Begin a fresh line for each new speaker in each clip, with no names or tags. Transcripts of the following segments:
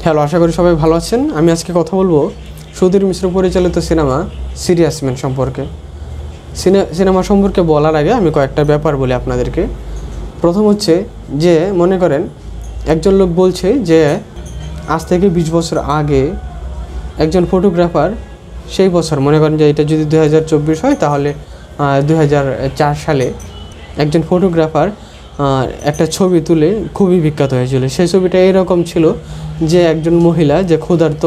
Hello, আশা করি সবাই ভালো আছেন। আমি আজকে কথা বলবো সুধীর মিশ্র পরিচালিত সিনেমা সিরিয়াস ম্যান সম্পর্কে। সিনেমা সম্পর্কে বলার আগে আমি কয়েকটা ব্যাপার বলি আপনাদেরকে। প্রথম হচ্ছে যে মনে করেন একজন লোক বলছে যে আজ থেকে 20 বছর আগে একজন ফটোগ্রাফার সেই বছর, মনে করেন যে এটা যদি 2024 হয় তাহলে 2004 সালে একজন ফটোগ্রাফার একটা ছবি তুলে খুবই বিখ্যাত হয়েছিল। সেই ছবিটা এরকম ছিল যে একজন মহিলা যে ক্ষুধার্ত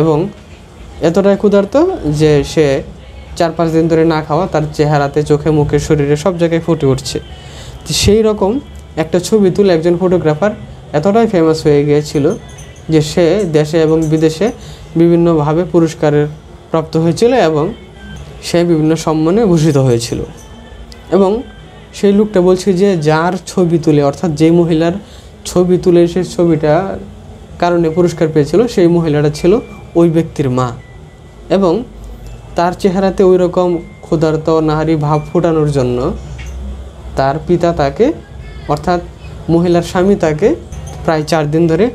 এবং এতটাই ক্ষুধার্ত যে সে 4-5 দিন ধরে না খাওয়া, তার চেহারাতে, চোখে, মুখে, শরীরে সব জায়গায় ফুটে উঠছে। সেই রকম একটা ছবি তুলে একজন ফটোগ্রাফার এতটাই ফেমাস হয়ে গিয়েছিল যে সে দেশে এবং বিদেশে বিভিন্নভাবে পুরস্কারের প্রাপ্ত হয়েছিল এবং সে বিভিন্ন সম্মানে ভূষিত হয়েছিল। এবং সেই লোকটা বলছে যে যার ছবি তুলে, অর্থাৎ যেই মহিলার ছবি তুলে সেই ছবিটার কারণে পুরস্কার পেয়েছিল, সেই মহিলাটা ছিল ওই ব্যক্তির মা। এবং তার চেহারাতে ওই রকম ক্ষুধার্ত নারী ভাব ফোটানোর জন্য তার পিতা তাকে, অর্থাৎ মহিলার স্বামী তাকে প্রায় 4 দিন ধরে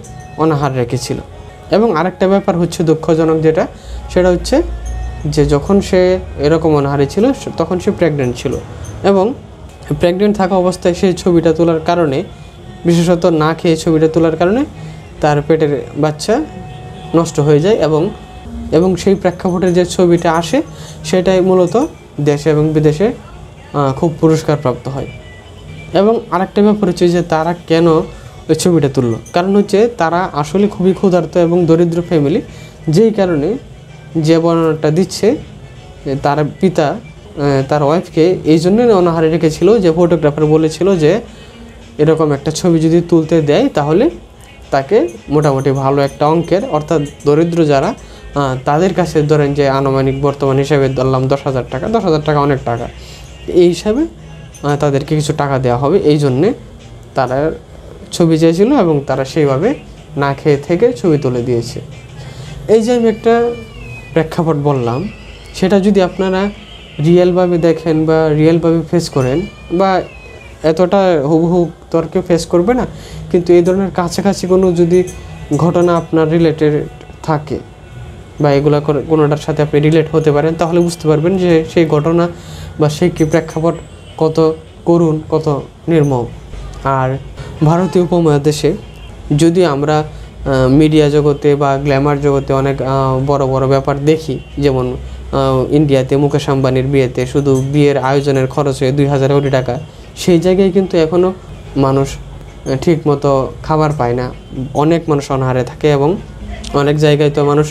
অনাহার রেখেছিল। এবং আরেকটা ব্যাপার হচ্ছে দুঃখজনক, সেটা হচ্ছে যে যখন সে এরকম অনাহারে ছিল তখন সে প্রেগনেন্ট ছিল এবং প্রেগনেন্ট থাকা অবস্থায় সেই ছবিটা তোলার কারণে, বিশেষত না খেয়ে ছবিটা তোলার কারণে তার পেটের বাচ্চা নষ্ট হয়ে যায় এবং সেই প্রেক্ষাপটে যে ছবিটা আসে সেটাই মূলত দেশে এবং বিদেশে খুব পুরস্কার প্রাপ্ত হয়। এবং আরেকটা ব্যাপার হচ্ছে যে তারা কেন ওই ছবিটা তুললো, কারণ হচ্ছে তারা আসলে খুবই ক্ষুধার্ত এবং দরিদ্র ফ্যামিলি, যেই কারণে যে বর্ণনাটা দিচ্ছে তার পিতা তার ওয়াইফকে এই জন্যই অনাহারে রেখেছিল যে ফটোগ্রাফার বলেছিল যে এরকম একটা ছবি যদি তুলতে দেয় তাহলে তাকে মোটামুটি ভালো একটা অঙ্কের, অর্থাৎ দরিদ্র যারা তাদের কাছে ধরেন যে আনুমানিক বর্তমান হিসাবে ধরলাম 10,000 টাকা, 10,000 টাকা অনেক টাকা, এই হিসাবে তাদেরকে কিছু টাকা দেওয়া হবে, এই জন্যে তারা ছবি চেয়েছিল এবং তারা সেইভাবে না খেয়ে থেকে ছবি তুলে দিয়েছে। এই যে আমি একটা প্রেক্ষাপট বললাম, সেটা যদি আপনারা রিয়েলভাবে দেখেন বা রিয়েলভাবে ফেস করেন, বা এতটা হুবহু তর্কে ফেস করবে না, কিন্তু এই ধরনের কাছাকাছি কোনো যদি ঘটনা আপনার রিলেটেড থাকে বা এগুলো কোনোটার সাথে আপনি রিলেট হতে পারেন, তাহলে বুঝতে পারবেন যে সেই ঘটনা বা সেই কি প্রেক্ষাপট কত করুণ, কত নির্মম। আর ভারতীয় উপমহাদেশে যদি আমরা মিডিয়া জগতে বা গ্ল্যামার জগতে অনেক বড় বড় ব্যাপার দেখি, যেমন ইন্ডিয়াতে মুকেশ আম্বানির বিয়েতে শুধু বিয়ের আয়োজনের খরচ হয়ে 2,000 কোটি টাকা, সেই জায়গায় কিন্তু এখনও মানুষ ঠিক মতো খাবার পায় না, অনেক মানুষ অনাহারে থাকে এবং অনেক জায়গায় তো মানুষ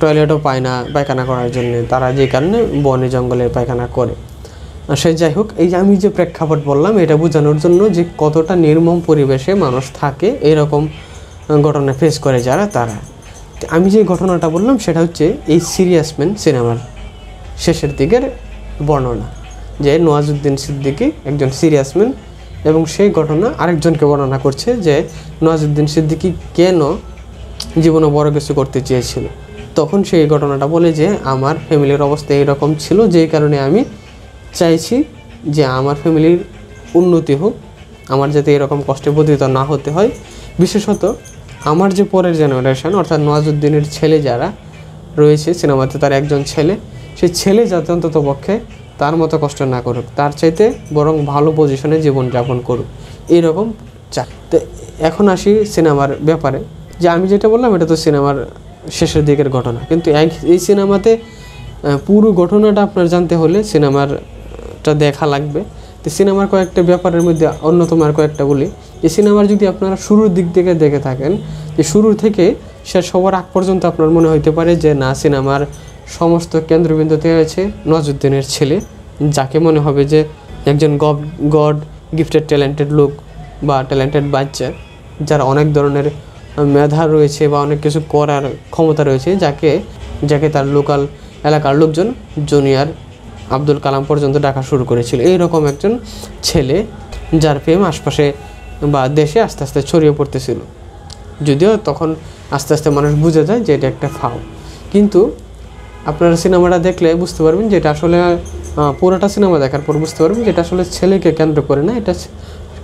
টয়লেটও পায় না পায়খানা করার জন্য, তারা যে কারণে বনে জঙ্গলে পায়খানা করে। সে যাই হোক, এই যে আমি যে প্রেক্ষাপট বললাম এটা বোঝানোর জন্য যে কতটা নির্মম পরিবেশে মানুষ থাকে, এরকম ঘটনা ফেস করে যারা, তারা। আমি যে ঘটনাটা বললাম সেটা হচ্ছে এই সিরিয়াস ম্যান সিনেমার শেষের দিকের বর্ণনা, যে নওয়াজুদ্দিন সিদ্দিকী একজন সিরিয়াস ম্যান এবং সেই ঘটনা আরেকজনকে বর্ণনা করছে যে নওয়াজুদ্দিন সিদ্দিকী কেন জীবনে বড় কিছু করতে চেয়েছিল। তখন সেই ঘটনাটা বলে যে আমার ফ্যামিলির অবস্থা এইরকম ছিল, যেই কারণে আমি চাইছি যে আমার ফ্যামিলির উন্নতি হোক, আমার যাতে এরকম কষ্টে পতিত না হতে হয়। বিশেষত আমার যে পরের জেনারেশন, অর্থাৎ নওয়াজুদ্দিনের ছেলে যারা রয়েছে সিনেমাতে, তার একজন ছেলে, সেই ছেলে যাতে অন্তত পক্ষে তার মতো কষ্ট না করুক, তার চাইতে বরং ভালো পজিশনে জীবনযাপন করুক, এইরকম চাই। তো এখন আসি সিনেমার ব্যাপারে, যে আমি যেটা বললাম এটা তো সিনেমার শেষের দিকের ঘটনা, কিন্তু এই সিনেমাতে পুরো ঘটনাটা আপনার জানতে হলে সিনেমারটা দেখা লাগবে। তো সিনেমার কয়েকটা ব্যাপারের মধ্যে অন্যতম আর কয়েকটা বলি। এই সিনেমার যদি আপনারা শুরুর দিক থেকে দেখে থাকেন, যে শুরু থেকে শেষ হওয়ার আগ পর্যন্ত আপনার মনে হইতে পারে যে না, সিনেমার সমস্ত কেন্দ্রবিন্দুতে রয়েছে নওয়াজুদ্দিনের ছেলে, যাকে মনে হবে যে একজন গড গিফটেড ট্যালেন্টেড লোক বা ট্যালেন্টেড বাচ্চা, যার অনেক ধরনের মেধা রয়েছে বা অনেক কিছু করার ক্ষমতা রয়েছে, যাকে তার লোকাল এলাকার লোকজন জুনিয়র আব্দুল কালাম পর্যন্ত ডাকা শুরু করেছিল। এইরকম একজন ছেলে যার ফেম আশপাশে বা দেশে আস্তে আস্তে ছড়িয়ে পড়তেছিল, যদিও তখন আস্তে আস্তে মানুষ বুঝে যায় যে এটা একটা ফাও। কিন্তু আপনারা সিনেমাটা দেখলে বুঝতে পারবেন যে এটা আসলে, পুরোটা সিনেমা দেখার পর বুঝতে পারবেন যে এটা আসলে ছেলেকে কেন্দ্র করে না, এটা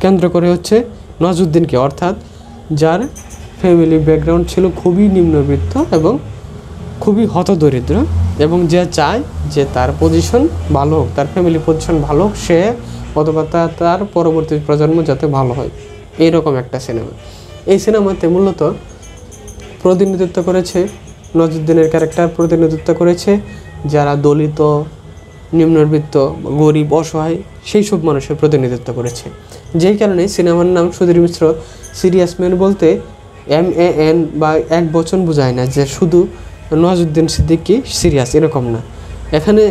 কেন্দ্র করে হচ্ছে নওয়াজুদ্দিনকে, অর্থাৎ যার ফ্যামিলি ব্যাকগ্রাউন্ড ছিল খুবই নিম্নবিত্ত এবং খুবই হতদরিদ্র, এবং যে চায় যে তার পজিশন ভালো হোক, তার ফ্যামিলি পজিশন ভালো হোক, সে অথবা তার পরবর্তী প্রজন্ম যাতে ভালো হয়, এইরকম একটা সিনেমা। এই সিনেমাতে মূলত প্রতিনিধিত্ব করেছে, নজরুদ্দিনের ক্যারেক্টার প্রতিনিধিত্ব করেছে যারা দলিত, নিম্নবিত্ত, গরিব, অসহায় সেই সব মানুষের প্রতিনিধিত্ব করেছে। যেই কারণে সিনেমার নাম সুধীর মিশ্র সিরিয়াস ম্যান বলতে MAN বা এক বচন বোঝায় না যে শুধু নওয়াজুদ্দিন সিদ্দিকী সিরিয়াস, এরকম না। এখানে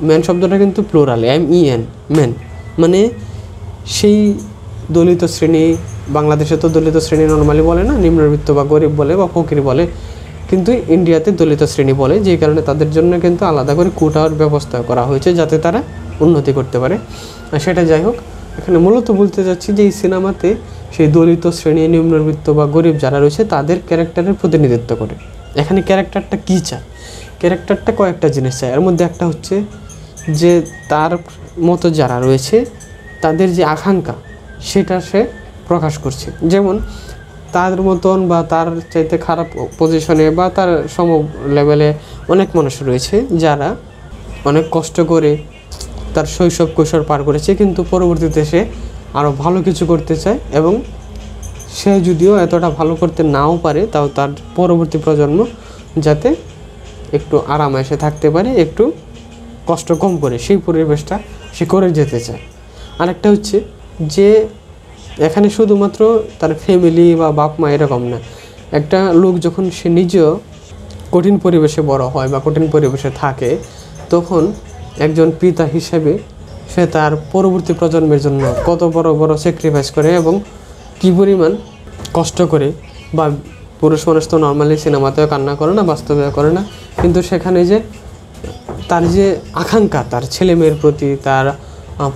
ম্যান শব্দটা কিন্তু প্লুরাল, MEN, ম্যান, মানে সেই দলিত শ্রেণী, বাংলাদেশে তো দলিত শ্রেণী নর্মালি বলে না, নিম্নবিত্ত বা গরিব বলে বা ফকির বলে, কিন্তু ইন্ডিয়াতে দলিত শ্রেণী বলে, যেই কারণে তাদের জন্য কিন্তু আলাদা করে কোটার ব্যবস্থা করা হয়েছে যাতে তারা উন্নতি করতে পারে। আর সেটা যাই হোক, এখানে মূলত বলতে যাচ্ছি যে এই সিনেমাতে সেই দলিত শ্রেণী, নিম্নবিত্ত বা গরিব যারা রয়েছে তাদের ক্যারেক্টারের প্রতিনিধিত্ব করে। এখানে ক্যারেক্টারটা কী চায়? ক্যারেক্টারটা কয়েকটা জিনিস চায়। এর মধ্যে একটা হচ্ছে যে তার মতো যারা রয়েছে তাদের যে আকাঙ্ক্ষা সেটা সে প্রকাশ করছে। যেমন তার মতন বা তার চাইতে খারাপ পজিশনে বা তার সম লেভেলে অনেক মানুষ রয়েছে যারা অনেক কষ্ট করে তার শৈশব কৈশোর পার করেছে, কিন্তু পরবর্তীতে সে আরও ভালো কিছু করতে চায়, এবং সে যদিও এতটা ভালো করতে নাও পারে তাও তার পরবর্তী প্রজন্ম যাতে একটু আরামায়েশে থাকতে পারে, একটু কষ্ট কম করে সেই পরিবেশটা সে করে যেতে চায়। আরেকটা হচ্ছে যে এখানে শুধুমাত্র তার ফ্যামিলি বা বাপ মা এরকম না, একটা লোক যখন সে নিজেও কঠিন পরিবেশে বড় হয় বা কঠিন পরিবেশে থাকে, তখন একজন পিতা হিসেবে সে তার পরবর্তী প্রজন্মের জন্য কত বড় বড় স্যাক্রিফাইস করে এবং কী পরিমাণ কষ্ট করে। বা পুরুষ মানুষ তো নর্মালি সিনেমাতেও কান্না করে না, বাস্তবেও করে না, কিন্তু সেখানে যে তার যে আকাঙ্ক্ষা তার ছেলে মেয়ের প্রতি, তার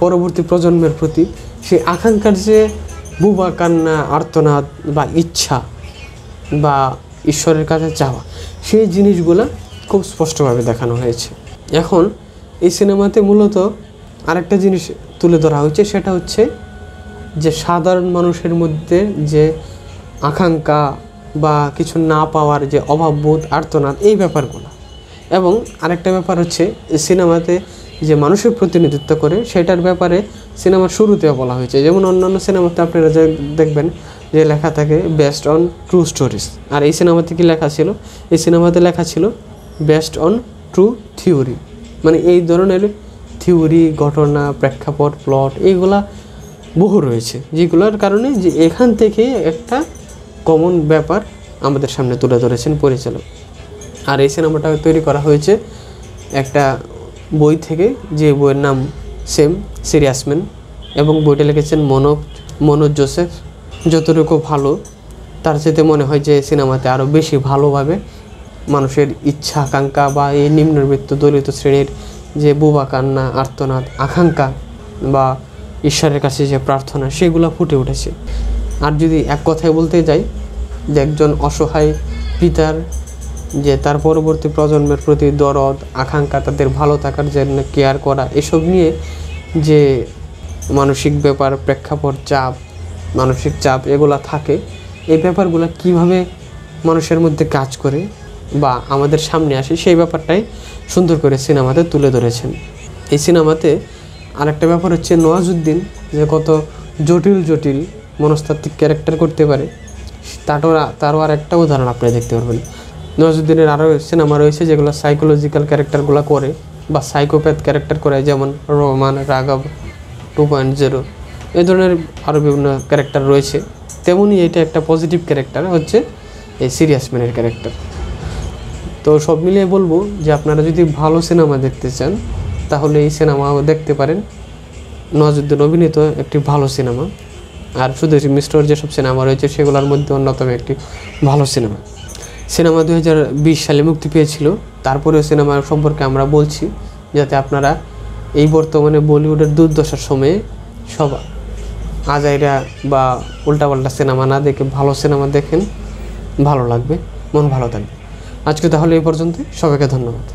পরবর্তী প্রজন্মের প্রতি, সেই আকাঙ্ক্ষার যে বুবা কান্না, আর্তনাদ বা ইচ্ছা বা ঈশ্বরের কাছে চাওয়া, সেই জিনিসগুলো খুব স্পষ্টভাবে দেখানো হয়েছে। এখন এই সিনেমাতে মূলত আরেকটা জিনিস তুলে ধরা হয়েছে, সেটা হচ্ছে যে সাধারণ মানুষের মধ্যে যে আকাঙ্ক্ষা বা কিছু না পাওয়ার যে অভাববোধ, আর্তনাদ, এই ব্যাপারগুলো। এবং আরেকটা ব্যাপার হচ্ছে সিনেমাতে যে মানুষের প্রতিনিধিত্ব করে সেটার ব্যাপারে সিনেমার শুরুতেও বলা হয়েছে। যেমন অন্যান্য সিনেমাতে আপনারা যে দেখবেন যে লেখা থাকে বেস্ট অন ট্রু স্টোরিজ, আর এই সিনেমাতে কি লেখা ছিল? এই সিনেমাতে লেখা ছিল বেস্ট অন ট্রু থিওরি। মানে এই ধরনের থিওরি, ঘটনা, প্রেক্ষাপট, প্লট এইগুলা বহু রয়েছে, যেগুলোর কারণে যে এখান থেকে একটা কমন ব্যাপার আমাদের সামনে তুলে ধরেছেন পরিচালক। আর এই সিনেমাটা তৈরি করা হয়েছে একটা বই থেকে, যে বইয়ের নাম সেম, সিরিয়াস ম্যান, এবং বইটা লিখেছেন মনোজ জোসেফ। যতটুকু ভালো তার সাথে মনে হয় যে সিনেমাতে আরও বেশি ভালোভাবে মানুষের ইচ্ছা আকাঙ্ক্ষা বা এই নিম্নবিত্ত দলিত শ্রেণীর যে বুবা কান্না, আর্তনাদ, আকাঙ্ক্ষা বা ঈশ্বরের কাছে যে প্রার্থনা, সেগুলো ফুটে উঠেছে। আর যদি এক কথায় বলতে যাই যে একজন অসহায় পিতার যে তার পরবর্তী প্রজন্মের প্রতি দরদ, আকাঙ্ক্ষা, তাদের ভালো থাকার জন্য কেয়ার করা, এসব নিয়ে যে মানসিক ব্যাপার, প্রেক্ষাপট, চাপ, মানসিক চাপ এগুলা থাকে, এই ব্যাপারগুলো কিভাবে মানুষের মধ্যে কাজ করে বা আমাদের সামনে আসে, সেই ব্যাপারটাই সুন্দর করে সিনেমাতে তুলে ধরেছেন। এই সিনেমাতে আরেকটা ব্যাপার হচ্ছে নওয়াজুদ্দিন যে কত জটিল জটিল মনস্তাত্ত্বিক ক্যারেক্টার করতে পারে, তারও আর একটা উদাহরণ আপনি দেখতে পারবেন। নওয়াজুদ্দিনের আরও সিনেমা রয়েছে যেগুলো সাইকোলজিক্যাল ক্যারেক্টারগুলো করে বা সাইকোপ্যাথ ক্যারেক্টার করে, যেমন রোমান, রাঘব 2.0, এই ধরনের আরও বিভিন্ন ক্যারেক্টার রয়েছে। তেমনই এটা একটা পজিটিভ ক্যারেক্টার হচ্ছে এই সিরিয়াস ম্যানের ক্যারেক্টার। তো সব মিলিয়ে বলবো যে আপনারা যদি ভালো সিনেমা দেখতে চান তাহলে এই সিনেমাও দেখতে পারেন। নওয়াজুদ্দিন অভিনীত একটি ভালো সিনেমা। আর সুধীর মিশ্রর যেসব সিনেমা রয়েছে সেগুলোর মধ্যে অন্যতম একটি ভালো সিনেমা। 2020 সালে মুক্তি পেয়েছিল। তারপরেও সিনেমা সম্পর্কে আমরা বলছি যাতে আপনারা এই বর্তমানে বলিউডের দুর্দশার সময়ে সব আজাইরা বা উল্টাপাল্টা সিনেমা না দেখে ভালো সিনেমা দেখেন, ভালো লাগবে, মন ভালো থাকবে। আজকে তাহলে এই পর্যন্ত, সবাইকে ধন্যবাদ।